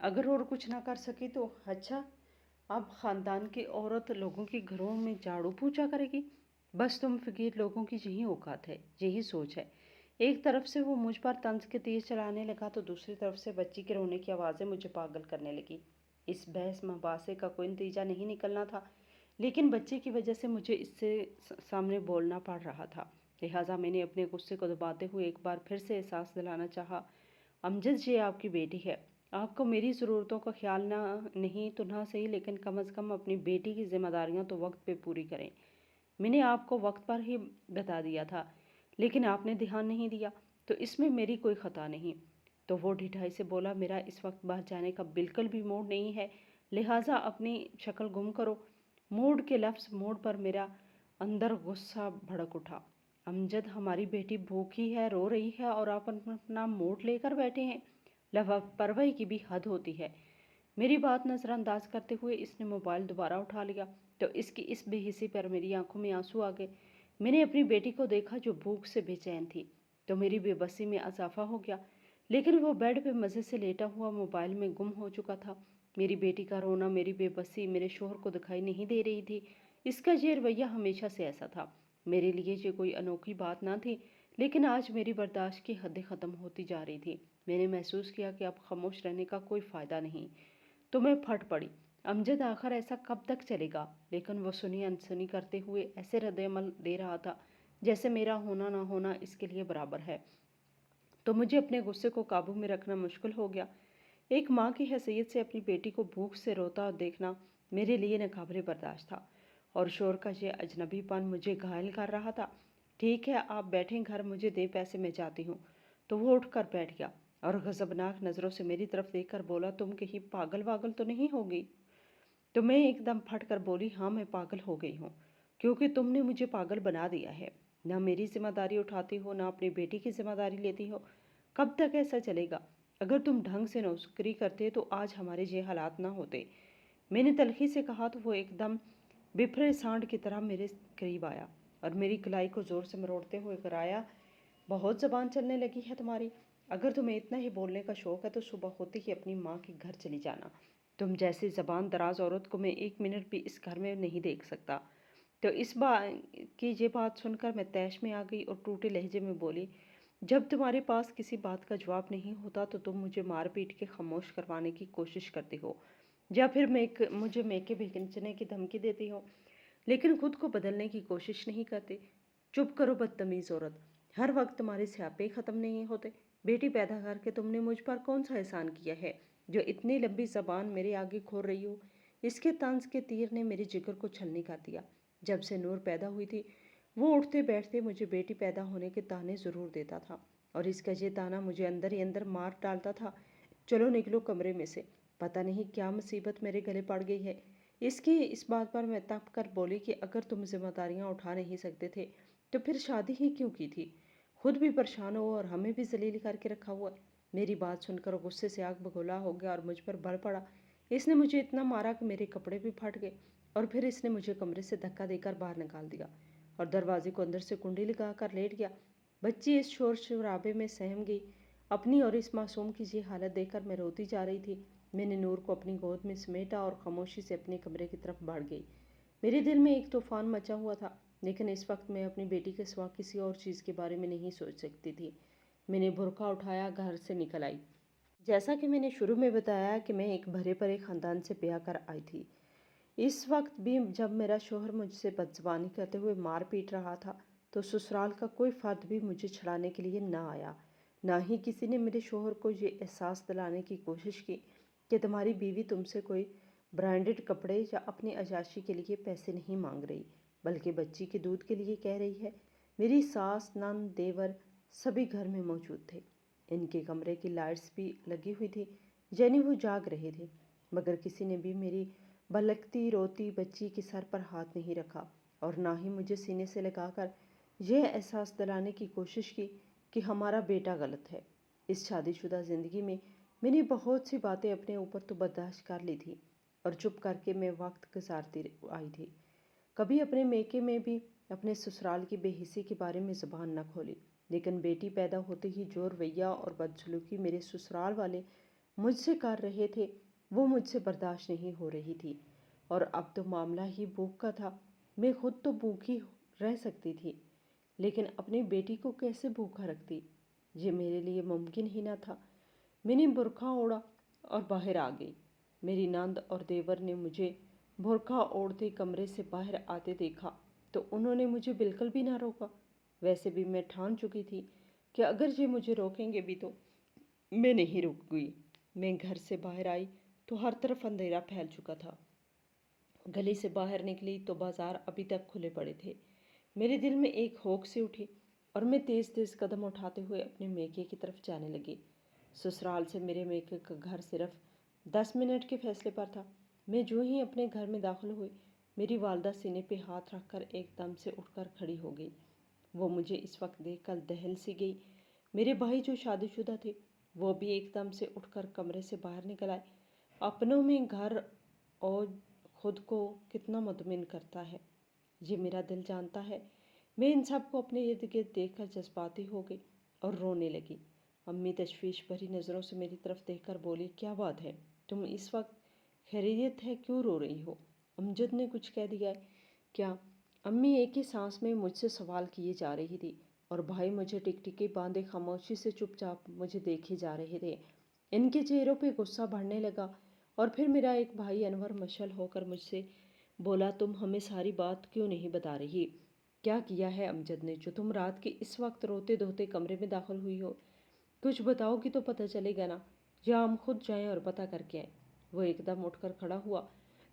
اگر اور کچھ نہ کر سکی تو اچھا، اب خاندان کی عورت لوگوں کے گھروں میں جھاڑو پوچھا کرے گی؟ بس تم فقیر لوگوں کی یہی اوقات ہے، یہی سوچ ہے۔ ایک طرف سے وہ مجھ پر طنز کے تیر چلانے لگا تو دوسری طرف سے بچی کے رونے کی آوازیں مجھے پاگل کرنے لگی۔ اس بحث مباحثے کا کوئی نتیجہ نہیں نکلنا تھا، لیکن بچے کی وجہ سے مجھے اس سے سامنے بولنا پڑ رہا تھا، لہٰذا میں نے اپنے غصے کو دباتے ہوئے ایک بار پھر سے احساس دلانا چاہا، امجد یہ آپ کی بیٹی ہے، آپ کو میری ضرورتوں کا خیال نہیں تو نہ صحیح، لیکن کم از کم اپنی بیٹی کی ذمہ داریاں تو وقت پہ پوری کریں۔ میں نے آپ کو وقت پر ہی بتا دیا تھا، لیکن آپ نے دھیان نہیں دیا، تو اس میں میری کوئی خطا نہیں۔ تو وہ ڈھٹائی سے بولا، میرا اس وقت باہر جانے کا بالکل بھی موڈ نہیں ہے، لہٰذا اپنی شکل گم کرو۔ موڈ کے لفظ موڈ پر میرا اندر غصہ بھڑک اٹھا۔ امجد، ہماری بیٹی بھوکی ہے، رو رہی ہے اور آپ اپنا موڈ لے کر بیٹھے ہیں، لاپرواہی کی بھی حد ہوتی ہے۔ میری بات نظر انداز کرتے ہوئے اس نے موبائل دوبارہ اٹھا لیا تو اس کی اس بے حسی پر میری آنکھوں میں آنسو آ گئے۔ میں نے اپنی بیٹی کو دیکھا جو بھوک سے بے چین تھی، تو میری بے بسی میں اضافہ ہو گیا، لیکن وہ بیڈ پہ مزے سے لیٹا ہوا موبائل میں گم ہو چکا تھا۔ میری بیٹی کا رونا، میری بے بسی میرے شوہر کو دکھائی نہیں دے رہی تھی۔ اس کا یہ رویہ ہمیشہ سے ایسا تھا۔ میرے لیے یہ کوئی انوکھی بات نہ تھی، لیکن آج میری برداشت کی حدیں ختم ہوتی جا رہی تھی۔ میں نے محسوس کیا کہ اب خاموش رہنے کا کوئی فائدہ نہیں، تو میں پھٹ پڑی، امجد آخر ایسا کب تک چلے گا؟ لیکن وہ سنی انسنی کرتے ہوئے ایسے رد عمل دے رہا تھا جیسے میرا ہونا نہ ہونا اس کے لیے برابر ہے، تو مجھے اپنے غصے کو قابو میں رکھنا مشکل ہو گیا۔ ایک ماں کی حیثیت سے اپنی بیٹی کو بھوک سے روتا دیکھنا میرے لیے ناقابل برداشت تھا، اور شوہر کا یہ اجنبی پن مجھے گھائل کر رہا تھا۔ ٹھیک ہے، آپ بیٹھیں، گھر مجھے دیں پیسے، میں جاتی ہوں۔ تو وہ اٹھ کر بیٹھ گیا اور غضبناک نظروں سے میری طرف دیکھ کر بولا، تم کہیں پاگل واگل تو نہیں ہوگی؟ تو میں ایک دم پھٹ کر بولی، ہاں میں پاگل ہو گئی ہوں، کیونکہ تم نے مجھے پاگل بنا دیا ہے۔ نہ میری ذمہ داری اٹھاتی ہو، نہ اپنی بیٹی کی ذمہ داری لیتی ہو۔ کب تک ایسا چلے گا؟ اگر تم ڈھنگ سے نوکری کرتے تو آج ہمارے یہ حالات نہ ہوتے۔ میں نے تلخی سے کہا تو وہ ایک دم بپھرے سانڈ کی طرح میرے قریب آیا اور میری کلائی کو زور سے مروڑتے ہوئے کرایا، بہت زبان چلنے لگی ہے تمہاری۔ اگر تمہیں اتنا ہی بولنے کا شوق ہے تو صبح ہوتے ہی اپنی ماں کے گھر چلی جانا۔ تم جیسی زبان دراز عورت کو میں ایک منٹ بھی اس گھر میں نہیں دیکھ سکتا۔ تو اس کی یہ بات سن کر میں طیش میں آ گئی اور ٹوٹے لہجے میں بولی، جب تمہارے پاس کسی بات کا جواب نہیں ہوتا تو تم مجھے مار پیٹ کے خاموش کروانے کی کوشش کرتی ہو، یا پھر مجھے میکے بھیجنے کی دھمکی دیتی ہو، لیکن خود کو بدلنے کی کوشش نہیں کرتے۔ چپ کرو بدتمیز عورت، ہر وقت تمہارے سیاپے ختم نہیں ہوتے۔ بیٹی پیدا کر کے تم نے مجھ پر کون سا احسان کیا ہے جو اتنی لمبی زبان میرے آگے کھول رہی ہو؟ اس کے طنز کے تیر نے میرے جگر کو چھلنی کر دیا۔ جب سے نور پیدا ہوئی تھی وہ اٹھتے بیٹھتے مجھے بیٹی پیدا ہونے کے تانے ضرور دیتا تھا، اور اس کا یہ تانا مجھے اندر ہی اندر مار ڈالتا تھا، چلو نکلو کمرے میں سے، پتہ نہیں کیا مصیبت میرے گلے پڑ گئی ہے۔ اس بات پر میں تپ کر بولی کہ اگر تم ذمہ داریاں اٹھا نہیں سکتے تھے تو پھر شادی ہی کیوں کی تھی؟ خود بھی پریشان ہو اور ہمیں بھی ذلیل کر کے رکھا ہوا ہے۔ میری بات سن کر غصے سے آگ بگولا ہو گیا اور مجھ پر بڑھ پڑا۔ اس نے مجھے اتنا مارا کہ میرے کپڑے بھی پھٹ گئے، اور پھر اس نے مجھے کمرے سے دھکا دے کر باہر نکال دیا اور دروازے کو اندر سے کنڈی لگا کر لیٹ گیا۔ بچی اس شور شرابے میں سہم گئی۔ اپنی اور اس معصوم کی یہ حالت دیکھ کر میں روتی جا رہی تھی۔ میں نے نور کو اپنی گود میں سمیٹا اور خاموشی سے اپنے کمرے کی طرف بڑھ گئی۔ میرے دل میں ایک طوفان مچا ہوا تھا، لیکن اس وقت میں اپنی بیٹی کے سوا کسی اور چیز کے بارے میں نہیں سوچ سکتی تھی۔ میں نے برقع اٹھایا، گھر سے نکل آئی۔ جیسا کہ میں نے شروع میں بتایا کہ میں ایک بھرے پڑے خاندان سے بیاہ کر آئی تھی۔ اس وقت بھی جب میرا شوہر مجھ سے بدزبانی کرتے ہوئے مار پیٹ رہا تھا تو سسرال کا کوئی فرد بھی مجھے چھڑانے کے لیے نہ آیا، نہ ہی کسی نے میرے شوہر کو یہ احساس دلانے کی کوشش کی کہ تمہاری بیوی تم سے کوئی برانڈڈ کپڑے یا اپنی عیاشی کے لیے پیسے نہیں مانگ رہی، بلکہ بچی کے دودھ کے لیے کہہ رہی ہے۔ میری ساس، نند، دیور سبھی گھر میں موجود تھے۔ ان کے کمرے کی لائٹس بھی لگی ہوئی تھی، یعنی وہ جاگ رہے تھے، مگر کسی نے بھی میری بلکتی روتی بچی کے سر پر ہاتھ نہیں رکھا، اور نہ ہی مجھے سینے سے لگا کر یہ احساس دلانے کی کوشش کی کہ ہمارا بیٹا غلط ہے۔ اس شادی شدہ زندگی میں میں نے بہت سی باتیں اپنے اوپر تو برداشت کر لی تھی، اور چپ کر کے میں وقت گزارتی آئی تھی۔ کبھی اپنے میکے میں بھی اپنے سسرال کی بے حسی کے بارے میں زبان نہ کھولی، لیکن بیٹی پیدا ہوتے ہی جو رویہ اور بدسلوکی میرے سسرال والے مجھ سے کر رہے تھے وہ مجھ سے برداشت نہیں ہو رہی تھی، اور اب تو معاملہ ہی بھوک کا تھا۔ میں خود تو بھوکی رہ سکتی تھی، لیکن اپنی بیٹی کو کیسے بھوکا رکھتی؟ یہ میرے لیے ممکن ہی نہ تھا۔ میں نے برقع اوڑھا اور باہر آ گئی۔ میری نند اور دیور نے مجھے برقع اوڑھتے کمرے سے باہر آتے دیکھا تو انہوں نے مجھے بالکل بھی نہ روکا۔ ویسے بھی میں ٹھان چکی تھی کہ اگر یہ مجھے روکیں گے بھی تو میں نہیں رک گئی۔ میں گھر سے باہر آئی تو ہر طرف اندھیرا پھیل چکا تھا۔ گلی سے باہر نکلی تو بازار ابھی تک کھلے پڑے تھے۔ میرے دل میں ایک ہوک سی اٹھی اور میں تیز تیز قدم اٹھاتے ہوئے اپنے میکے کی طرف جانے لگی۔ سسرال سے میرے میکے کا گھر صرف 10 منٹ کے فاصلے پر تھا۔ میں جو ہی اپنے گھر میں داخل ہوئی، میری والدہ سینے پہ ہاتھ رکھ کر ایک دم سے اٹھ کر کھڑی ہو گئی۔ وہ مجھے اس وقت دیکھ کر دہل سی گئی۔ میرے بھائی جو شادی شدہ تھے وہ بھی ایک دم سے اٹھ کر کمرے سے باہر نکل آئے۔ اپنوں میں گھر اور خود کو کتنا مطمئن کرتا ہے، یہ میرا دل جانتا ہے۔ میں ان سب کو اپنے ارد گرد دیکھ کر جذباتی ہو گئی اور رونے لگی۔ امی تشویش بھری نظروں سے میری طرف دیکھ کر بولی، کیا بات ہے، تم اس وقت خیریت ہے، کیوں رو رہی ہو؟ امجد نے کچھ کہہ دیا ہے کیا؟ امی ایک ہی سانس میں مجھ سے سوال کیے جا رہی تھی اور بھائی مجھے ٹکٹکی باندھے خاموشی سے چپ چاپ مجھے دیکھے جا رہے تھے۔ ان کے چہروں پہ غصہ بڑھنے لگا اور پھر میرا ایک بھائی انور مشل ہو کر مجھ سے بولا، تم ہمیں ساری بات کیوں نہیں بتا رہی؟ کیا کیا ہے امجد نے جو تم رات کے اس وقت روتے دھوتے کمرے میں داخل ہوئی ہو؟ کچھ بتاؤ گی تو پتہ چلے گا نا، یا ہم خود جائیں اور پتہ کر کے آئیں۔ وہ ایک دم اٹھ کر کھڑا ہوا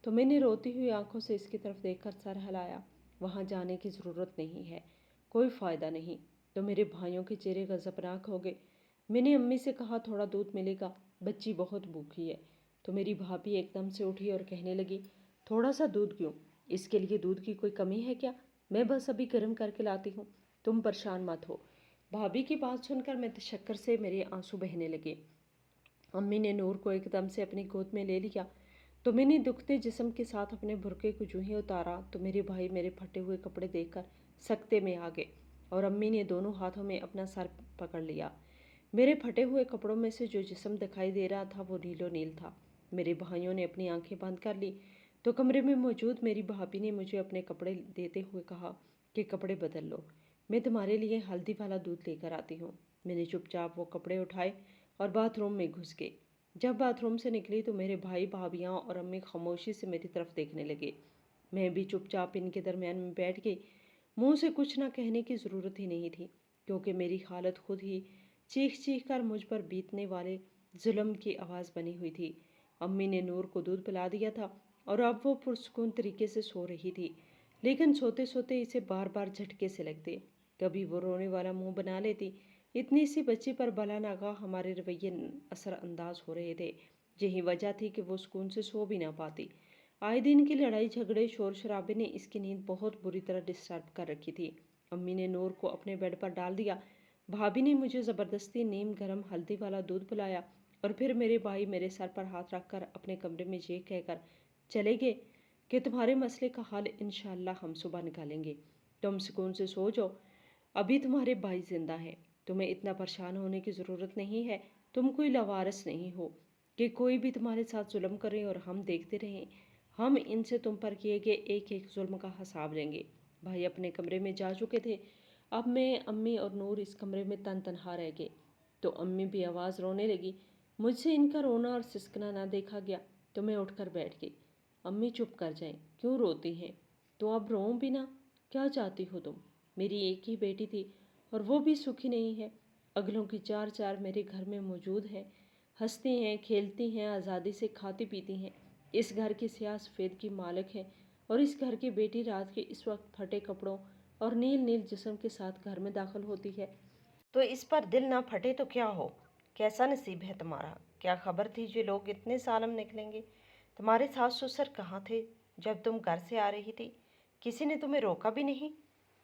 تو میں نے روتی ہوئی آنکھوں سے اس کی طرف دیکھ کر سر ہلایا۔ وہاں جانے کی ضرورت نہیں ہے، کوئی فائدہ نہیں۔ تو میرے بھائیوں کے چہرے غضبناک ہو گئے۔ میں نے امی سے کہا، تھوڑا دودھ ملے گا، بچی بہت بھوکی ہے۔ تو میری بھابھی ایک دم سے اٹھی اور کہنے لگی، تھوڑا سا دودھ کیوں؟ اس کے لیے دودھ کی کوئی کمی ہے کیا؟ میں بس ابھی گرم کر کے لاتی ہوں، تم پریشان مت ہو۔ بھابھی کی بات سن کر میں تشکر سے میرے آنسو بہنے لگے۔ امی نے نور کو ایک دم سے اپنی گود میں لے لیا تو میں نے دکھتے جسم کے ساتھ اپنے برقعے کو جو ہی اتارا تو میرے بھائی میرے پھٹے ہوئے کپڑے دیکھ کر سکتے میں آ گئے اور امی نے دونوں ہاتھوں میں اپنا سر پکڑ لیا۔ میرے پھٹے ہوئے کپڑوں میں سے جو جسم دکھائی دے رہا تھا وہ نیلو نیل تھا۔ میرے بھائیوں نے اپنی آنکھیں بند کر لی تو کمرے میں موجود میری بھابھی نے مجھے اپنے کپڑے دیتے ہوئے کہا کہ کپڑے بدل لو، میں تمہارے لیے ہلدی والا دودھ لے کر آتی ہوں۔ میں نے چپ چاپ وہ کپڑے اٹھائے اور باتھ روم میں گھس گئی۔ جب باتھ روم سے نکلی تو میرے بھائی بھابھیاں اور امی خاموشی سے میری طرف دیکھنے لگے۔ میں بھی چپ چاپ ان کے درمیان میں بیٹھ گئی۔ منہ سے کچھ نہ کہنے کی ضرورت ہی نہیں تھی کیونکہ میری حالت خود ہی چیخ چیخ کر مجھ پر بیتنے والے ظلم کی آواز بنی ہوئی تھی۔ امی نے نور کو دودھ پلا دیا تھا اور اب وہ پرسکون طریقے سے سو رہی تھی، لیکن سوتے سوتے اسے بار بار جھٹکے سے لگتے۔ کبھی وہ رونے والا منہ بنا لیتی۔ اتنی سی بچی پر بلا ناگاہ ہمارے رویے اثر انداز ہو رہے تھے۔ یہی وجہ تھی کہ وہ سکون سے سو بھی نہ پاتی۔ آئے دن کی لڑائی جھگڑے شور شرابے نے اس کی نیند بہت بری طرح ڈسٹرب کر رکھی تھی۔ امی نے نور کو اپنے بیڈ پر ڈال دیا، بھابھی نے مجھے زبردستی نیم گرم ہلدی والا دودھ پلایا اور پھر میرے بھائی میرے سر پر ہاتھ رکھ کر اپنے کمرے میں یہ کہہ کر چلے گئے کہ تمہارے مسئلے کا حل انشاءاللہ ہم صبح نکالیں گے، تم سکون سے سو جاؤ، ابھی تمہارے بھائی زندہ ہیں، تمہیں اتنا پریشان ہونے کی ضرورت نہیں ہے، تم کوئی لاوارث نہیں ہو کہ کوئی بھی تمہارے ساتھ ظلم کرے اور ہم دیکھتے رہیں۔ ہم ان سے تم پر کیے گئے ایک ایک ظلم کا حساب لیں گے۔ بھائی اپنے کمرے میں جا چکے تھے۔ اب میں، امی اور نور اس کمرے میں تنہا رہ گئے تو امی بھی آواز رونے لگی۔ مجھ سے ان کا رونا اور سسکنا نہ دیکھا گیا تو میں اٹھ کر بیٹھ گئی۔ امی چپ کر جائیں، کیوں روتی ہیں؟ تو اب روؤں بھی نہ؟ کیا چاہتی ہو تم؟ میری ایک ہی بیٹی تھی اور وہ بھی سکھی نہیں ہے۔ اگلوں کی چار چار میرے گھر میں موجود ہیں، ہنستی ہیں، کھیلتی ہیں، آزادی سے کھاتی پیتی ہیں، اس گھر کی سیاہ سفید کی مالک ہیں، اور اس گھر کی بیٹی رات کے اس وقت پھٹے کپڑوں اور نیل نیل جسم کے ساتھ گھر میں داخل ہوتی ہے تو اس پر دل نہ پھٹے تو کیا ہو؟ کیسا نصیب ہے تمہارا؟ کیا خبر تھی یہ لوگ اتنے ظالم نکلیں گے؟ تمہارے ساس سسر کہاں تھے جب تم گھر سے آ رہی تھی؟ کسی نے تمہیں روکا بھی نہیں؟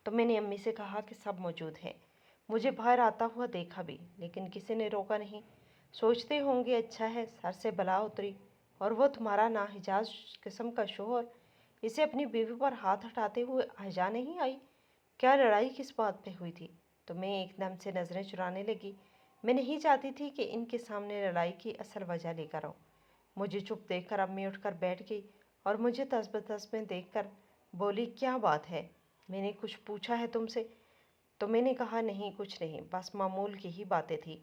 تو میں نے امی سے کہا کہ سب موجود ہیں، مجھے باہر آتا ہوا دیکھا بھی، لیکن کسی نے روکا نہیں۔ سوچتے ہوں گے اچھا ہے سر سے بلا اتری، اور وہ تمہارا ناحجاز قسم کا شوہر اسے اپنی بیوی پر ہاتھ ہٹاتے ہوئے حیا نہیں آئی؟ کیا لڑائی کس بات پہ ہوئی تھی؟ تو میں ایک دم سے نظریں چرانے لگی۔ میں نہیں چاہتی تھی کہ ان کے سامنے لڑائی کی اصل وجہ لے کر آؤں۔ مجھے چپ دیکھ کر امی اٹھ کر بیٹھ گئی اور مجھے تذبذب میں دیکھ کر بولی، کیا بات ہے؟ میں نے کچھ پوچھا ہے تم سے؟ تو میں نے کہا، نہیں کچھ نہیں، بس معمول کی ہی باتیں تھیں۔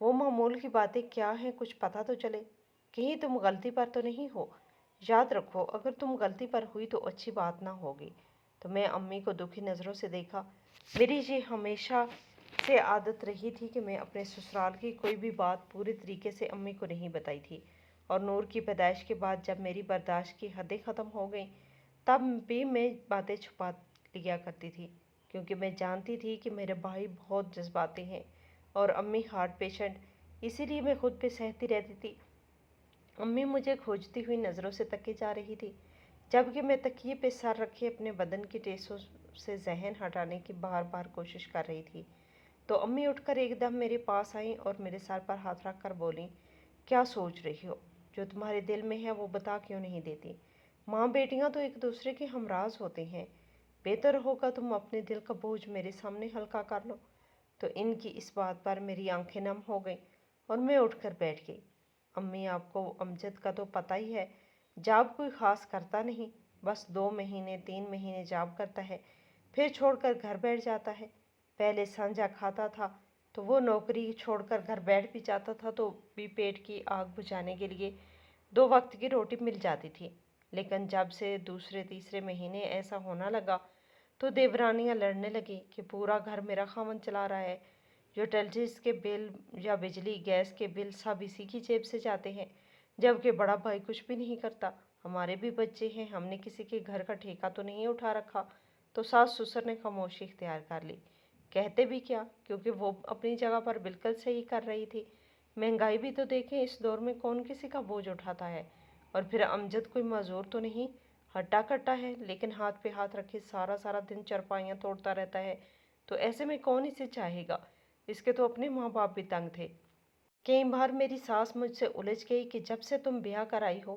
وہ معمول کی باتیں کیا ہیں کچھ پتہ تو چلے، کہیں تم غلطی پر تو نہیں ہو؟ یاد رکھو اگر تم غلطی پر ہوئی تو اچھی بات نہ ہوگی۔ تو میں امی کو دکھی نظروں سے دیکھا۔ میری یہ ہمیشہ سے عادت رہی تھی کہ میں اپنے سسرال کی کوئی بھی بات پورے طریقے سے امی کو نہیں بتائی تھی، اور نور کی پیدائش کے بعد جب میری برداشت کی حدیں ختم ہو گئیں تب بھی میں باتیں چھپا لیا کرتی تھی، کیونکہ میں جانتی تھی کہ میرے بھائی بہت جذباتی ہیں اور امی ہارٹ پیشنٹ، اسی لیے میں خود پہ سہتی رہتی تھی۔ امی مجھے کھوجتی ہوئی نظروں سے تکے جا رہی تھی، جبکہ میں تکیے پہ سر رکھے اپنے بدن کی ٹیسوں سے ذہن ہٹانے کی بار بار کوشش کر رہی تھی۔ تو امی اٹھ کر ایک دم میرے پاس آئیں اور میرے سر پر ہاتھ رکھ کر بولیں، کیا سوچ رہی ہو؟ جو تمہارے دل میں ہے وہ بتا کیوں نہیں دیتی؟ ماں بیٹیاں تو ایک دوسرے کے ہمراز ہوتے ہیں، بہتر ہوگا تم اپنے دل کا بوجھ میرے سامنے ہلکا کر لو۔ تو ان کی اس بات پر میری آنکھیں نم ہو گئیں اور میں اٹھ کر بیٹھ گئی۔ امی آپ کو امجد کا تو پتہ ہی ہے، جاب کوئی خاص کرتا نہیں، بس 2 مہینے 3 مہینے جاب کرتا ہے، پھر چھوڑ کر گھر بیٹھ جاتا ہے۔ پہلے سانجا کھاتا تھا تو وہ نوکری چھوڑ کر گھر بیٹھ بھی جاتا تھا تو بھی پیٹ کی آگ بجھانے کے لیے 2 وقت کی روٹی مل جاتی تھی۔ لیکن جب سے دوسرے تیسرے مہینے ایسا ہونا لگا تو دیورانیاں لڑنے لگی کہ پورا گھر میرا خاوند چلا رہا ہے، یوٹیلٹیز کے بل یا بجلی گیس کے بل سب اسی کی جیب سے جاتے ہیں، جبکہ بڑا بھائی کچھ بھی نہیں کرتا۔ ہمارے بھی بچے ہیں، ہم نے کسی کے گھر کا ٹھیکہ تو نہیں اٹھا رکھا۔ تو ساس سسر نے خاموشی اختیار کر لی، کہتے بھی کیا، کیونکہ وہ اپنی جگہ پر بالکل صحیح کر رہی تھی۔ مہنگائی بھی تو دیکھیں، اس دور میں کون کسی کا بوجھ اٹھاتا ہے؟ اور پھر امجد کوئی معذور تو نہیں، ہٹا کٹا ہے، لیکن ہاتھ پہ ہاتھ رکھے سارا سارا دن چرپائیاں توڑتا رہتا ہے، تو ایسے میں کون اسے چاہے گا؟ اس کے تو اپنے ماں باپ بھی تنگ تھے۔ کئی بار میری ساس مجھ سے الجھ گئی کہ جب سے تم بیاہ کر آئی ہو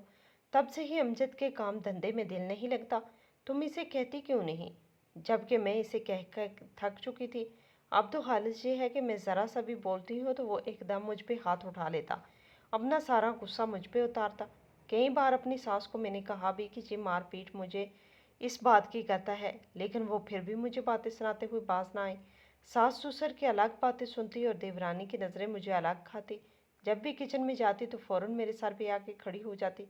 تب سے ہی امجد کے کام دھندے میں دل نہیں لگتا، تم اسے کہتی کیوں نہیں؟ جبکہ میں اسے کہہ کر تھک چکی تھی۔ اب تو حالت یہ ہے کہ میں ذرا سا بھی بولتی ہوں تو وہ ایک دم مجھ پہ ہاتھ اٹھا لیتا، اپنا سارا غصہ مجھ پہ اتارتا۔ کئی بار اپنی ساس کو میں نے کہا بھی کہ یہ مار پیٹ مجھے اس بات کی کرتا ہے، لیکن وہ پھر بھی مجھے باتیں سناتے ہوئے باز نہ آئے۔ ساس سسر کی الگ باتیں سنتی اور دیورانی کی نظریں مجھے الگ کھاتی۔ جب بھی کچن میں جاتی تو فوراً میرے سر پہ آ کے کھڑی ہو جاتی،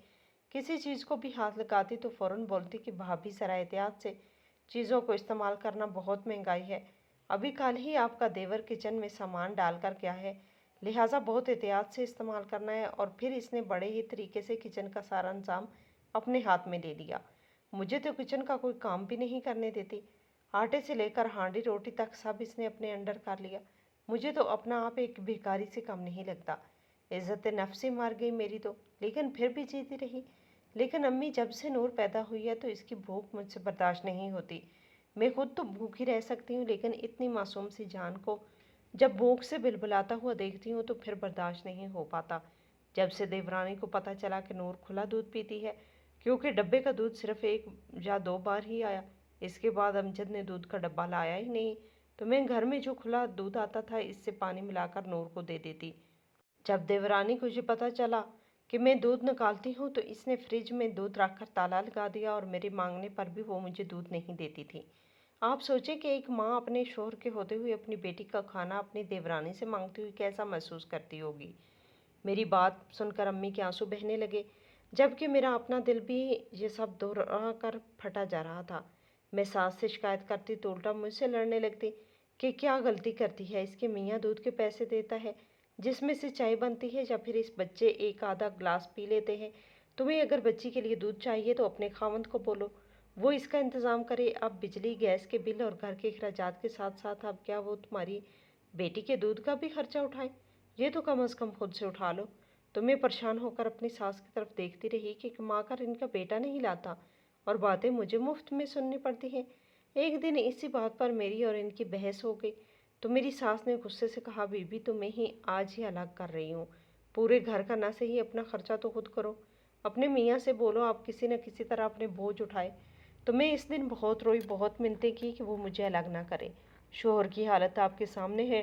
کسی چیز کو بھی ہاتھ لگاتی تو فوراً بولتی کہ بھابھی ذرا احتیاط سے، چیزوں کو استعمال کرنا بہت مہنگائی ہے، ابھی کل ہی آپ کا دیور کچن میں سامان ڈال کر گیا ہے، لہٰذا بہت احتیاط سے استعمال کرنا ہے۔ اور پھر اس نے بڑے ہی طریقے سے کچن کا سارا انتظام اپنے ہاتھ میں لے لیا، مجھے تو کچن کا کوئی کام بھی نہیں کرنے دیتی، آٹے سے لے کر ہانڈی روٹی تک سب اس نے اپنے انڈر کر لیا۔ مجھے تو اپنا آپ ایک بھکاری سے کم نہیں لگتا، عزت نفس ہی مار گئی میری تو، لیکن پھر بھی جیتی رہی۔ لیکن امی جب سے نور پیدا ہوئی ہے تو اس کی بھوک مجھ سے برداشت نہیں ہوتی۔ میں خود تو بھوکی رہ سکتی ہوں، لیکن اتنی معصوم سی جان کو جب بھوک سے بلبلاتا ہوا دیکھتی ہوں تو پھر برداشت نہیں ہو پاتا۔ جب سے دیورانی کو پتہ چلا کہ نور کھلا دودھ پیتی ہے، کیونکہ ڈبے کا دودھ صرف 1 یا 2 بار ہی آیا، اس کے بعد امجد نے دودھ کا ڈبہ لایا ہی نہیں، تو میں گھر میں جو کھلا دودھ آتا تھا اس سے پانی ملا کر نور کو دے دیتی۔ جب دیورانی کو یہ پتہ چلا کہ میں دودھ نکالتی ہوں تو اس نے فریج میں دودھ رکھ کر تالا لگا دیا، اور میرے مانگنے پر بھی وہ مجھے دودھ نہیں دیتی تھی۔ آپ سوچیں کہ ایک ماں اپنے شوہر کے ہوتے ہوئے اپنی بیٹی کا کھانا اپنی دیورانی سے مانگتی ہوئی کیسا محسوس کرتی ہوگی۔ میری بات سن کر امی کے آنسو بہنے لگے، جبکہ میرا اپنا دل بھی یہ سب دوہرا کر پھٹا جا رہا تھا۔ میں ساس سے شکایت کرتی تو الٹا مجھ سے لڑنے لگتی کہ کیا غلطی کرتی ہے، اس کے میاں دودھ کے پیسے دیتا ہے جس میں سے چائے بنتی ہے، یا پھر اس بچے ایک آدھا گلاس پی لیتے ہیں، تمہیں اگر بچی کے لیے دودھ چاہیے تو اپنے خاوند کو بولو، وہ اس کا انتظام کرے۔ اب بجلی گیس کے بل اور گھر کے اخراجات کے ساتھ ساتھ اب کیا وہ تمہاری بیٹی کے دودھ کا بھی خرچہ اٹھائے؟ یہ تو کم از کم خود سے اٹھا لو۔ تو میں پریشان ہو کر اپنی ساس کی طرف دیکھتی رہی کہ کما کر ان کا بیٹا نہیں لاتا اور باتیں مجھے مفت میں سننی پڑتی ہیں۔ ایک دن اسی بات پر میری اور ان کی بحث ہو گئی تو میری ساس نے غصے سے کہا، بی بی تمہیں ہی آج ہی الگ کر رہی ہوں، پورے گھر کا نہ صحیح اپنا خرچہ تو خود کرو، اپنے میاں سے بولو آپ کسی نہ کسی طرح اپنے بوجھ اٹھائے۔ تو میں اس دن بہت روئی، بہت منتیں کی کہ وہ مجھے الگ نہ کرے۔ شوہر کی حالت آپ کے سامنے ہے،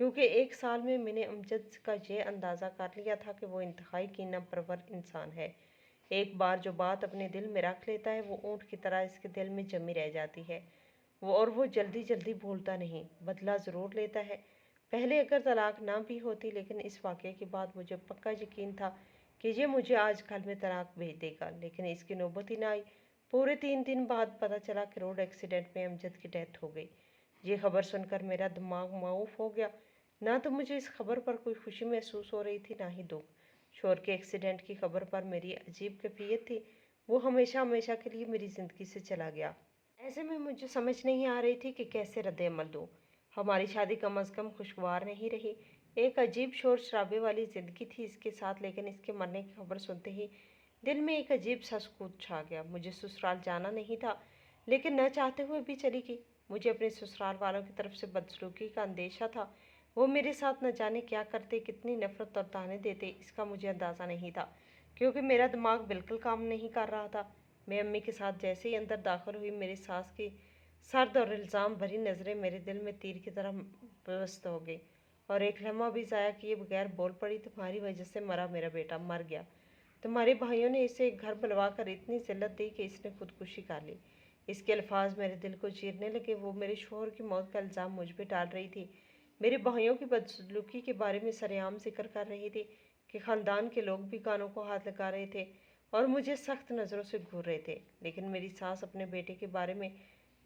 کیونکہ ایک سال میں نے امجد کا یہ اندازہ کر لیا تھا کہ وہ انتہائی کینہ پرور انسان ہے۔ ایک بار جو بات اپنے دل میں رکھ لیتا ہے وہ اونٹ کی طرح اس کے دل میں جمی رہ جاتی ہے، وہ جلدی جلدی بھولتا نہیں، بدلہ ضرور لیتا ہے۔ پہلے اگر طلاق نہ بھی ہوتی، لیکن اس واقعے کے بعد مجھے پکا یقین تھا کہ یہ مجھے آج کل میں طلاق بھیج دے گا، لیکن اس کی نوبت ہی نہ آئی۔ پورے 3 دن بعد پتہ چلا کہ روڈ ایکسیڈنٹ میں امجد کی ڈیتھ ہو گئی۔ یہ خبر سن کر میرا دماغ معوف ہو گیا۔ نہ تو مجھے اس خبر پر کوئی خوشی محسوس ہو رہی تھی، نہ ہی دکھ۔ شوہر کے ایکسیڈنٹ کی خبر پر میری عجیب کیفیت تھی، وہ ہمیشہ ہمیشہ کے لیے میری زندگی سے چلا گیا۔ ایسے میں مجھے سمجھ نہیں آ رہی تھی کہ کیسے رد عمل دوں۔ ہماری شادی کم از کم خوشگوار نہیں رہی۔ ایک عجیب شور شرابے والی زندگی تھی اس کے ساتھ، لیکن اس کے مرنے کی خبر سنتے ہی دل میں ایک عجیب سا سکوت چھا گیا۔ مجھے سسرال جانا نہیں تھا، لیکن نہ چاہتے ہوئے بھی چلی گئی۔ مجھے اپنے سسرال والوں کی طرف سے بدسلوکی کا اندیشہ تھا۔ وہ میرے ساتھ نہ جانے کیا کرتے، کتنی نفرت اور طعنے دیتے، اس کا مجھے اندازہ نہیں تھا، کیونکہ میرا دماغ بالکل کام نہیں کر رہا تھا۔ میں امی کے ساتھ جیسے ہی اندر داخل ہوئی، میری ساس کی سرد اور الزام بھری نظریں میرے دل میں تیر کی طرح پیوست ہو گئی، اور ایک لمحہ بھی ضائع کیے بغیر بول پڑی، تمہاری وجہ سے مرا میرا بیٹا، مر گیا۔ تمہارے بھائیوں نے اسے گھر بلوا کر اتنی ذلت دی کہ اس نے خودکشی کر لی۔ اس کے الفاظ میرے دل کو چیرنے لگے۔ وہ میرے شوہر کی موت کا الزام مجھ پہ ڈال رہی تھی، میرے بھائیوں کی بدسلوکی کے بارے میں سرعام ذکر کر رہی تھی کہ خاندان کے لوگ بھی کانوں کو ہاتھ لگا رہے تھے اور مجھے سخت نظروں سے گھور رہے تھے۔ لیکن میری ساس اپنے بیٹے کے بارے میں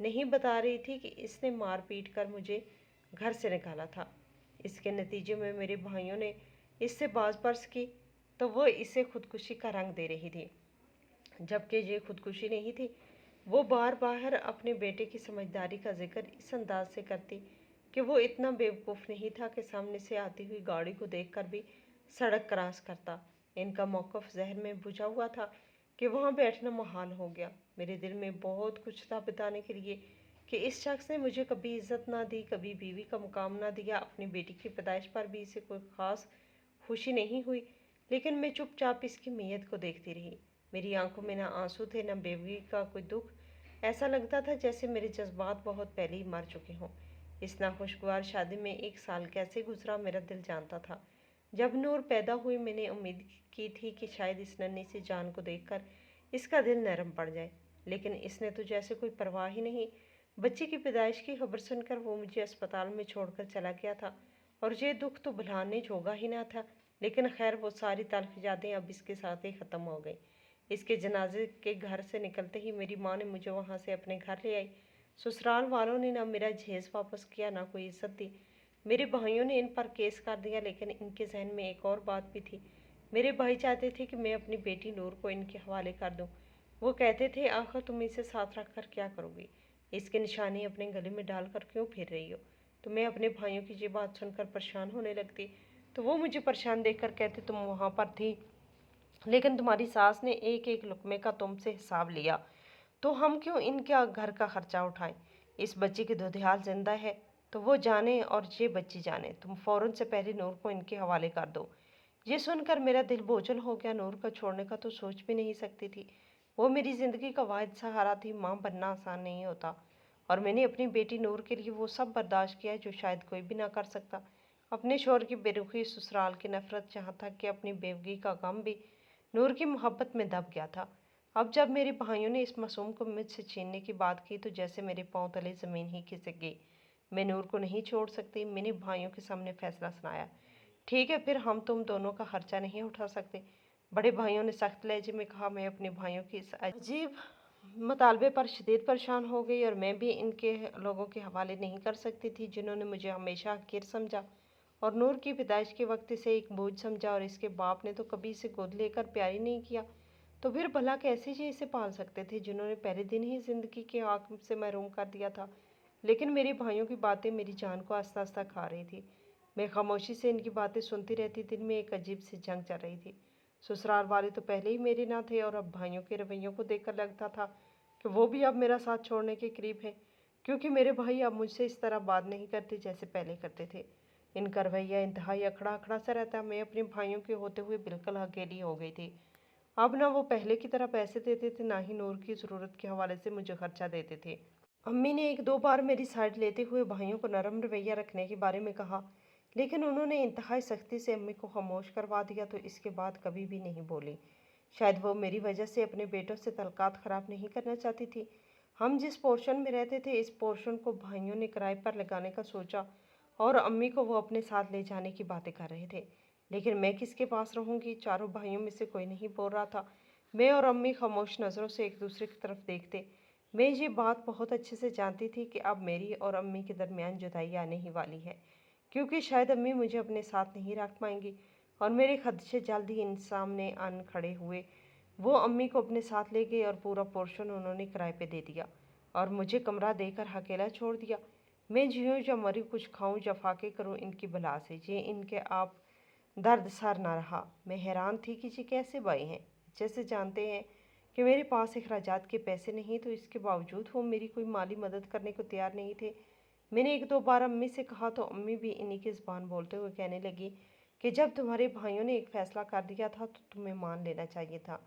نہیں بتا رہی تھی کہ اس نے مار پیٹ کر مجھے گھر سے نکالا تھا۔ اس کے نتیجے میں میرے بھائیوں نے اس سے باز پرس کی تو وہ اسے خودکشی کا رنگ دے رہی تھی، جبکہ یہ خودکشی نہیں تھی۔ وہ بار بار اپنے بیٹے کی سمجھداری کا ذکر اس انداز سے کرتی کہ وہ اتنا بیوقوف نہیں تھا کہ سامنے سے آتی ہوئی گاڑی کو دیکھ کر بھی سڑک کراس کرتا۔ ان کا موقف ذہن میں بجھا ہوا تھا کہ وہاں بیٹھنا محال ہو گیا۔ میرے دل میں بہت کچھ تھا بتانے کے لیے کہ اس شخص نے مجھے کبھی عزت نہ دی، کبھی بیوی کا مقام نہ دیا، اپنی بیٹی کی پیدائش پر بھی اسے کوئی خاص خوشی نہیں ہوئی، لیکن میں چپ چاپ اس کی میت کو دیکھتی رہی۔ میری آنکھوں میں نہ آنسو تھے، نہ بیوی کا کوئی دکھ۔ ایسا لگتا تھا جیسے میرے جذبات بہت پہلے ہی مر چکے ہوں۔ اس ناخوشگوار شادی میں 1 سال کیسے گزرا میرا دل جانتا تھا۔ جب نور پیدا ہوئی میں نے امید کی تھی کہ شاید اس ننھی سی جان کو دیکھ کر اس کا دل نرم پڑ جائے، لیکن اس نے تو جیسے کوئی پرواہ ہی نہیں۔ بچے کی پیدائش کی خبر سن کر وہ مجھے اسپتال میں چھوڑ کر چلا گیا تھا، اور یہ دکھ تو بھلانے جوگا ہی نہ تھا، لیکن خیر وہ ساری تلخ یادیں اب اس کے ساتھ ہی ختم ہو گئیں۔ اس کے جنازے کے گھر سے نکلتے ہی میری ماں نے مجھے وہاں سے اپنے گھر لے آئی۔ سسرال والوں نے نہ میرا جہیز واپس کیا، نہ کوئی عزت دی۔ میرے بھائیوں نے ان پر کیس کر دیا، لیکن ان کے ذہن میں ایک اور بات بھی تھی۔ میرے بھائی چاہتے تھے کہ میں اپنی بیٹی نور کو ان کے حوالے کر دوں۔ وہ کہتے تھے آخر تم اسے ساتھ رکھ کر کیا کرو گی، اس کی نشانی اپنے گلے میں ڈال کر کیوں پھر رہی ہو؟ تو میں اپنے بھائیوں کی یہ بات سن کر پریشان ہونے لگتی، تو وہ مجھے پریشان دیکھ کر کہتے تم وہاں پر تھی، لیکن تمہاری ساس نے ایک ایک لقمے کا تم سے حساب لیا، تو ہم کیوں ان کا گھر کا خرچہ اٹھائیں؟ اس بچی کی دودھیال زندہ ہے تو وہ جانے اور یہ بچی جانے، تم فوراً سے پہلے نور کو ان کے حوالے کر دو۔ یہ سن کر میرا دل بوجھل ہو گیا۔ نور کو چھوڑنے کا تو سوچ بھی نہیں سکتی تھی، وہ میری زندگی کا واحد سہارا تھی۔ ماں بننا آسان نہیں ہوتا، اور میں نے اپنی بیٹی نور کے لیے وہ سب برداشت کیا جو شاید کوئی بھی نہ کر سکتا۔ اپنے شوہر کی بے رخی، سسرال کی نفرت، یہاں تک کہ اپنی بیوگی کا غم بھی نور کی محبت میں دب گیا تھا۔ اب جب میرے بھائیوں نے اس معصوم کو مجھ سے چھیننے کی بات کی تو جیسے میرے پاؤں تلے زمین ہی کھسک گئی۔ میں نور کو نہیں چھوڑ سکتی۔ میں نے بھائیوں کے سامنے فیصلہ سنایا، ٹھیک ہے پھر ہم تم دونوں کا خرچہ نہیں اٹھا سکتے۔ بڑے بھائیوں نے سخت لہجے میں کہا۔ میں اپنے بھائیوں کی اس عجیب مطالبے پر شدید پریشان ہو گئی، اور میں بھی ان کے لوگوں کے حوالے نہیں کر سکتی تھی جنہوں نے مجھے ہمیشہ حقیر سمجھا اور نور کی پیدائش کے وقت اسے ایک بوجھ سمجھا، اور اس کے باپ نے تو کبھی اسے گود لے کر پیار ہی نہیں کیا، تو پھر بھلا کیسے یہ اسے پال سکتے تھے جنہوں نے پہلے دن ہی زندگی کے حق سے محروم کر دیا تھا۔ لیکن میرے بھائیوں کی باتیں میری جان کو آہستہ آہستہ کھا رہی تھی۔ میں خاموشی سے ان کی باتیں سنتی رہتی۔ دل میں ایک عجیب سی جنگ چل رہی تھی۔ سسرال والے تو پہلے ہی میرے نہ تھے، اور اب بھائیوں کے رویوں کو دیکھ کر لگتا تھا کہ وہ بھی اب میرا ساتھ چھوڑنے کے قریب ہیں، کیونکہ میرے بھائی اب مجھ سے اس طرح بات نہیں کرتے جیسے پہلے کرتے تھے۔ ان کا رویہ انتہائی اکھڑا اکھڑا سا رہتا۔ میں اپنے بھائیوں کے ہوتے ہوئے بالکل اکیلی ہو گئی تھی۔ اب نہ وہ پہلے کی طرح پیسے دیتے تھے، نہ ہی نور کی ضرورت کے حوالے سے مجھے خرچہ دیتے تھے۔ امی نے 1-2 بار میری سائیڈ لیتے ہوئے بھائیوں کو نرم رویہ رکھنے کے بارے میں کہا، لیکن انہوں نے انتہائی سختی سے امی کو خاموش کروا دیا تو اس کے بعد کبھی بھی نہیں بولی۔ شاید وہ میری وجہ سے اپنے بیٹوں سے تعلقات خراب نہیں کرنا چاہتی تھی۔ ہم جس پورشن میں رہتے تھے اس پورشن کو بھائیوں نے کرائے پر لگانے کا سوچا اور امی کو وہ اپنے ساتھ لے جانے کی باتیں کر رہے تھے، لیکن میں کس کے پاس رہوں گی؟ چاروں بھائیوں میں سے کوئی نہیں بول رہا تھا۔ میں اور امی خاموش نظروں سے ایک دوسرے کی طرف دیکھتے۔ میں یہ بات بہت اچھے سے جانتی تھی کہ اب میری اور امی کے درمیان جدائی آنے ہی والی ہے، کیونکہ شاید امی مجھے اپنے ساتھ نہیں رکھ پائیں گی اور میرے خدشے جلد ہی ان سامنے آن کھڑے ہوئے۔ وہ امی کو اپنے ساتھ لے گئے اور پورا پورشن انہوں نے کرائے پہ دے دیا اور مجھے کمرہ دے کر اکیلا چھوڑ دیا۔ میں جیوں یا مری، کچھ کھاؤں یا فاقے کروں ان کی بلا سے، یہ ان کے آپ درد سر نہ رہا۔ میں حیران تھی کہ یہ کیسے بھائی ہیں، جیسے جانتے ہیں کہ میرے پاس اخراجات کے پیسے نہیں، تو اس کے باوجود وہ میری کوئی مالی مدد کرنے کو تیار نہیں تھے۔ میں نے ایک دو بار امی سے کہا تو امی بھی انہی کی زبان بولتے ہوئے کہنے لگی کہ جب تمہارے بھائیوں نے ایک فیصلہ کر دیا تھا تو تمہیں مان لینا چاہیے تھا۔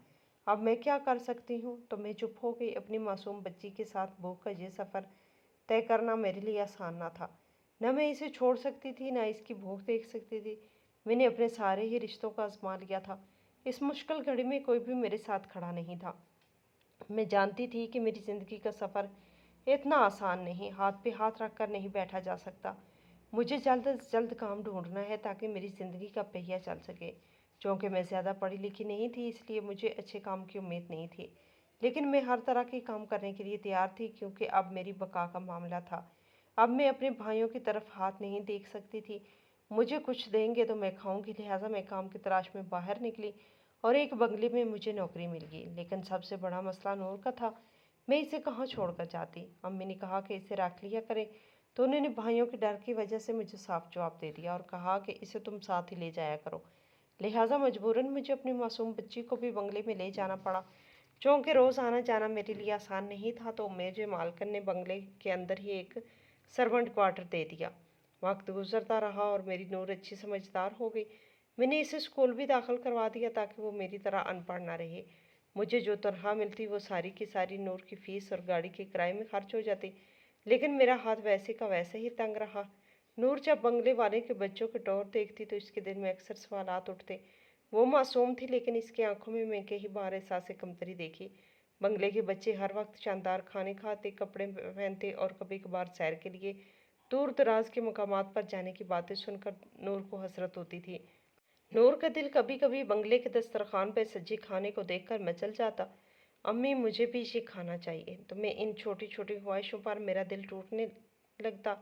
اب میں کیا کر سکتی ہوں؟ تو میں چپ ہو گئی۔ اپنی معصوم بچی کے ساتھ بھوک کا یہ سفر طے کرنا میرے لیے آسان نہ تھا۔ نہ میں اسے چھوڑ سکتی تھی، نہ اس کی بھوک دیکھ سکتی تھی۔ میں نے اپنے سارے ہی رشتوں کا آزما لیا تھا، اس مشکل گھڑی میں کوئی بھی میرے ساتھ کھڑا نہیں تھا۔ میں جانتی تھی کہ میری زندگی کا سفر اتنا آسان نہیں، ہاتھ پہ ہاتھ رکھ کر نہیں بیٹھا جا سکتا۔ مجھے جلد از جلد کام ڈھونڈنا ہے تاکہ میری زندگی کا پہیہ چل سکے۔ چونکہ میں زیادہ پڑھی لکھی نہیں تھی اس لیے مجھے اچھے کام کی امید نہیں تھی، لیکن میں ہر طرح کے کام کرنے کے لیے تیار تھی کیونکہ اب میری بقا کا معاملہ تھا۔ اب میں اپنے بھائیوں کی طرف ہاتھ نہیں دیکھ سکتی تھی۔ مجھے کچھ دیں گے تو میں کھاؤں گی، لہٰذا میں کام کی تلاش میں باہر نکلی اور ایک بنگلے میں مجھے نوکری مل گئی۔ لیکن سب سے بڑا مسئلہ نور کا تھا۔ میں اسے کہاں چھوڑ کر جاتی؟ امی نے کہا کہ اسے رکھ لیا کرے تو انہوں نے بھائیوں کے ڈر کی وجہ سے مجھے صاف جواب دے دیا اور کہا کہ اسے تم ساتھ ہی لے جایا کرو۔ لہٰذا مجبوراً مجھے اپنی معصوم بچی کو بھی بنگلے میں لے جانا پڑا۔ چونکہ روز آنا جانا میرے لیے آسان نہیں تھا تو مجھے مالکن نے بنگلے کے اندر ہی ایک سرونٹ کوارٹر دے دیا۔ وقت گزرتا رہا اور میری نور اچھی سمجھدار ہو گئی۔ میں نے اسے اسکول بھی داخل کروا دیا تاکہ وہ میری طرح ان پڑھ نہ رہے۔ مجھے جو تنخواہ ملتی وہ ساری کی ساری نور کی فیس اور گاڑی کے کرائے میں خرچ ہو جاتی، لیکن میرا ہاتھ ویسے کا ویسے ہی تنگ رہا۔ نور جب بنگلے والے کے بچوں کے ٹور دیکھتی تو اس کے دل میں اکثر سوالات اٹھتے۔ وہ معصوم تھی لیکن اس کی آنکھوں میں کئی بار احساس کمتری دیکھی۔ بنگلے کے بچے ہر وقت شاندار کھانے کھاتے، کپڑے پہنتے اور کبھی کبھار سیر کے لیے دور دراز کے مقامات پر جانے کی باتیں سن کر نور کو حسرت ہوتی تھی۔ نور کا دل کبھی کبھی بنگلے کے دسترخوان پہ سجے کھانے کو دیکھ کر مچل جاتا۔ امی مجھے بھی یہ کھانا چاہیے، تو میں ان چھوٹی چھوٹی خواہشوں پر میرا دل ٹوٹنے لگتا۔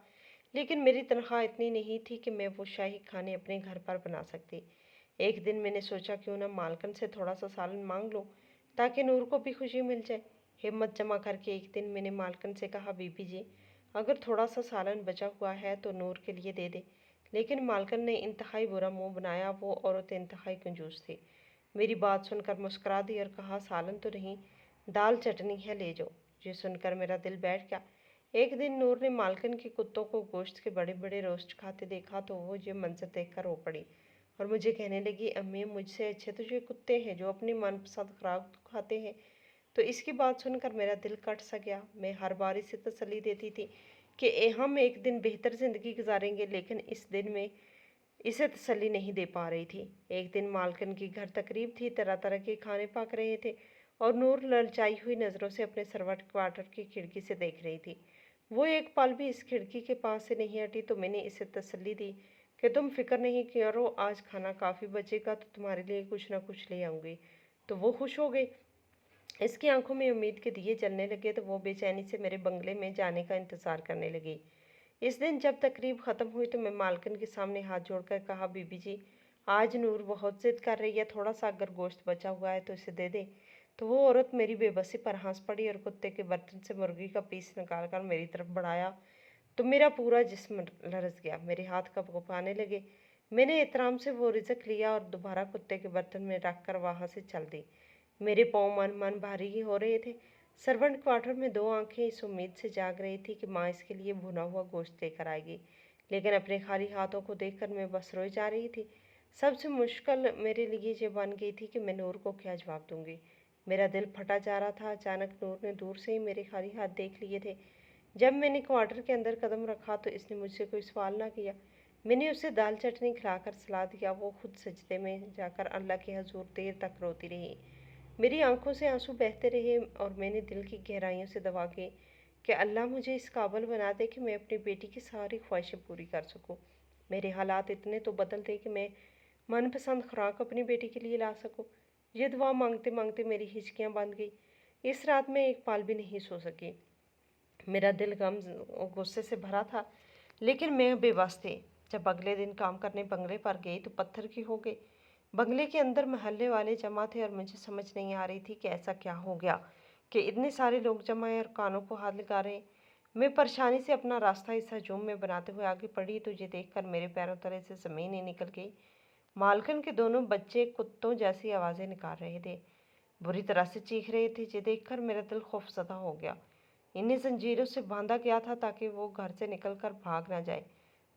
لیکن میری تنخواہ اتنی نہیں تھی کہ میں وہ شاہی کھانے اپنے گھر پر بنا سکتی۔ ایک دن میں نے سوچا کیوں نہ مالکن سے تھوڑا سا سالن مانگ لوں تاکہ نور کو بھی خوشی مل جائے۔ ہمت جمع کر کے ایک دن میں نے مالکن سے کہا، بی بی جی اگر تھوڑا سا سالن بچا ہوا ہے تو نور کے لیے دے دیں۔ لیکن مالکن نے انتہائی برا منہ بنایا، وہ عورت انتہائی کنجوس تھی۔ میری بات سن کر مسکرا دی اور کہا، سالن تو نہیں، دال چٹنی ہے، لے جاؤ۔ یہ سن کر میرا دل بیٹھ گیا۔ ایک دن نور نے مالکن کے کتوں کو گوشت کے بڑے بڑے روسٹ کھاتے دیکھا تو وہ یہ منظر دیکھ کر رو پڑی اور مجھے کہنے لگی، امی مجھ سے اچھے تو یہ کتے ہیں جو اپنی من پسند خوراک کھاتے ہیں۔ تو اس کی بات سن کر میرا دل کٹ سا گیا۔ میں ہر بار اسے تسلی دیتی تھی کہ ہم ایک دن بہتر زندگی گزاریں گے، لیکن اس دن میں اسے تسلی نہیں دے پا رہی تھی۔ ایک دن مالکن کی گھر تقریب تھی، طرح طرح کے کھانے پک رہے تھے اور نور للچائی ہوئی نظروں سے اپنے سرونٹ کوارٹر کی کھڑکی سے دیکھ رہی تھی۔ وہ ایک پل بھی اس کھڑکی کے پاس سے نہیں ہٹی تو میں نے اسے تسلی دی کہ تم فکر نہیں کرو، آج کھانا کافی بچے گا تو تمہارے لیے کچھ نہ کچھ لے آؤں گی۔ تو وہ خوش ہو گئی۔ اس کی آنکھوں میں امید کے دیے جلنے لگے تو وہ بے چینی سے میرے بنگلے میں جانے کا انتظار کرنے لگی۔ اس دن جب تقریب ختم ہوئی تو میں مالکن کے سامنے ہاتھ جوڑ کر کہا، بی بی جی آج نور بہت ضد کر رہی ہے، تھوڑا سا اگر گوشت بچا ہوا ہے تو اسے دے دیں۔ تو وہ عورت میری بے بسی پر ہنس پڑی اور کتے کے برتن سے مرغی کا پیس نکال کر میری طرف بڑھایا تو میرا پورا جسم لرز گیا، میرے ہاتھ کانپنے آنے لگے۔ میں نے احترام سے وہ رزق لیا اور دوبارہ کتے کے برتن میں رکھ کر وہاں سے چل دی۔ میرے پاؤں من بھاری ہو رہے تھے۔ سرونٹ کوارٹر میں دو آنکھیں اس امید سے جاگ رہی تھی کہ ماں اس کے لیے بھنا ہوا گوشت لے کر آئے گی، لیکن اپنے خالی ہاتھوں کو دیکھ کر میں بس روئی جا رہی تھی۔ سب سے مشکل میرے لیے یہ بن گئی تھی کہ میں نور کو کیا جواب دوں گی۔ میرا دل پھٹا جا رہا تھا۔ اچانک نور نے دور سے ہی میرے خالی ہاتھ دیکھ لیے تھے۔ جب میں نے کوارٹر کے اندر قدم رکھا تو اس نے مجھ سے کوئی سوال نہ کیا۔ میں نے اسے دال چٹنی کھلا کر سلا دیا۔ وہ خود سجدے میں جا کر اللہ کے حضور دیر تک روتی رہی۔ میری آنکھوں سے آنسو بہتے رہے اور میں نے دل کی گہرائیوں سے دعا کی کہ اللہ مجھے اس قابل بنا دے کہ میں اپنی بیٹی کی ساری خواہشیں پوری کر سکوں۔ میرے حالات اتنے تو بدل دے کہ میں من پسند خوراک اپنی بیٹی کے لیے لا سکوں۔ یہ دعا مانگتے مانگتے میری ہچکیاں بند گئی۔ اس رات میں ایک پال بھی نہیں سو سکی۔ میرا دل غم اور غصے سے بھرا تھا، لیکن میں بے بس تھی۔ جب اگلے دن کام کرنے بنگلے پر گئی تو پتھر کی ہو گئی۔ بنگلے کے اندر محلے والے جمع تھے اور مجھے سمجھ نہیں آ رہی تھی کہ ایسا کیا ہو گیا کہ اتنے سارے لوگ جمع ہیں اور کانوں کو ہاتھ لگا رہے ہیں۔ میں پریشانی سے اپنا راستہ اس ہجوم میں بناتے ہوئے آگے بڑھی تو یہ دیکھ کر میرے پیروں تلے سے زمین ہی نکل گئی۔ مالکن کے دونوں بچے کتوں جیسی آوازیں نکال رہے تھے، بری طرح سے چیخ رہے تھے۔ یہ دیکھ کر میرا دل خوف زدہ ہو گیا۔ انہیں زنجیروں سے باندھا گیا تھا تاکہ وہ گھر سے نکل کر بھاگ نہ جائے۔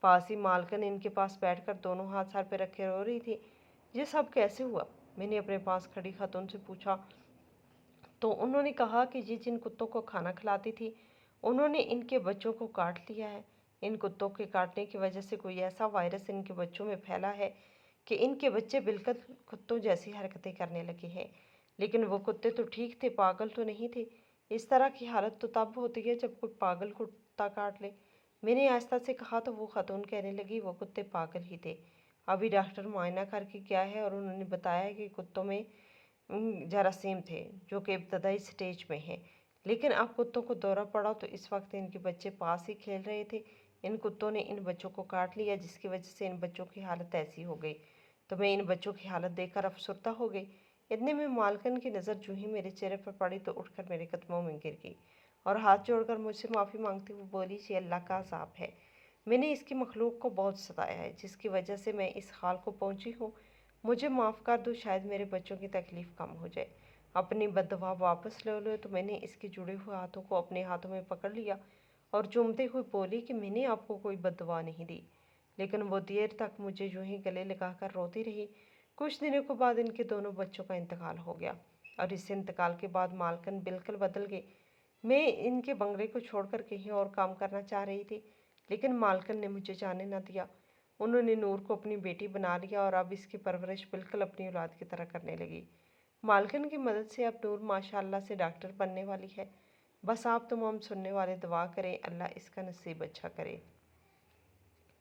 پاس ہی مالکن ان کے پاس بیٹھ کر دونوں ہاتھ سر پہ رکھے رو رہی تھی۔ یہ سب کیسے ہوا؟ میں نے اپنے پاس کھڑی خاتون سے پوچھا تو انہوں نے کہا کہ یہ جن کتوں کو کھانا کھلاتی تھی انہوں نے ان کے بچوں کو کاٹ لیا ہے۔ ان کتوں کے کاٹنے کی وجہ سے کوئی ایسا وائرس ان کے بچوں میں پھیلا ہے کہ ان کے بچے بالکل کتوں جیسی حرکتیں کرنے لگے ہیں۔ لیکن وہ کتے تو ٹھیک تھے، پاگل تو نہیں تھے۔ اس طرح کی حالت تو تب ہوتی ہے جب کوئی پاگل کتا کاٹ لے۔ میں نے آہستہ سے کہا تو وہ خاتون کہنے لگی وہ کتے پاگل ہی تھے۔ ابھی ڈاکٹر معائنہ کر کے گیا ہے اور انہوں نے بتایا کہ کتوں میں جراثیم تھے جو کہ ابتدائی سٹیج میں ہیں، لیکن اب کتوں کو دورہ پڑا تو اس وقت ان کے بچے پاس ہی کھیل رہے تھے۔ ان کتوں نے ان بچوں کو کاٹ لیا جس کی وجہ سے ان بچوں کی حالت ایسی ہو گئی۔ تو میں ان بچوں کی حالت دیکھ کر افسردہ ہو گئی۔ اتنے میں مالکن کی نظر جو ہی میرے چہرے پر پڑی تو اٹھ کر میرے قدموں میں گر گئی اور ہاتھ جوڑ کر مجھ سے معافی مانگتی ہوئی بولی یہ اللہ کا عذاب ہے۔ میں نے اس کی مخلوق کو بہت ستایا ہے جس کی وجہ سے میں اس حال کو پہنچی ہوں۔ مجھے معاف کر دو، شاید میرے بچوں کی تکلیف کم ہو جائے۔ اپنی بد دعا واپس لے لو۔ تو میں نے اس کے جڑے ہوئے ہاتھوں کو اپنے ہاتھوں میں پکڑ لیا اور چومتے ہوئے بولی کہ میں نے آپ کو کوئی بد دعا نہیں دی۔ لیکن وہ دیر تک مجھے یوں ہی گلے لگا کر روتی رہی۔ کچھ دنوں کے بعد ان کے دونوں بچوں کا انتقال ہو گیا اور اس انتقال کے بعد مالکن بالکل بدل گئی۔ میں ان کے بنگلے کو چھوڑ کر کہیں اور کام کرنا چاہ رہی تھی، لیکن مالکن نے مجھے جانے نہ دیا۔ انہوں نے نور کو اپنی بیٹی بنا لیا اور اب اس کی پرورش بالکل اپنی اولاد کی طرح کرنے لگی۔ مالکن کی مدد سے اب نور ماشاء اللہ سے ڈاکٹر بننے والی ہے۔ بس آپ تمام سننے والے دعا کریں اللہ اس کا نصیب اچھا کرے۔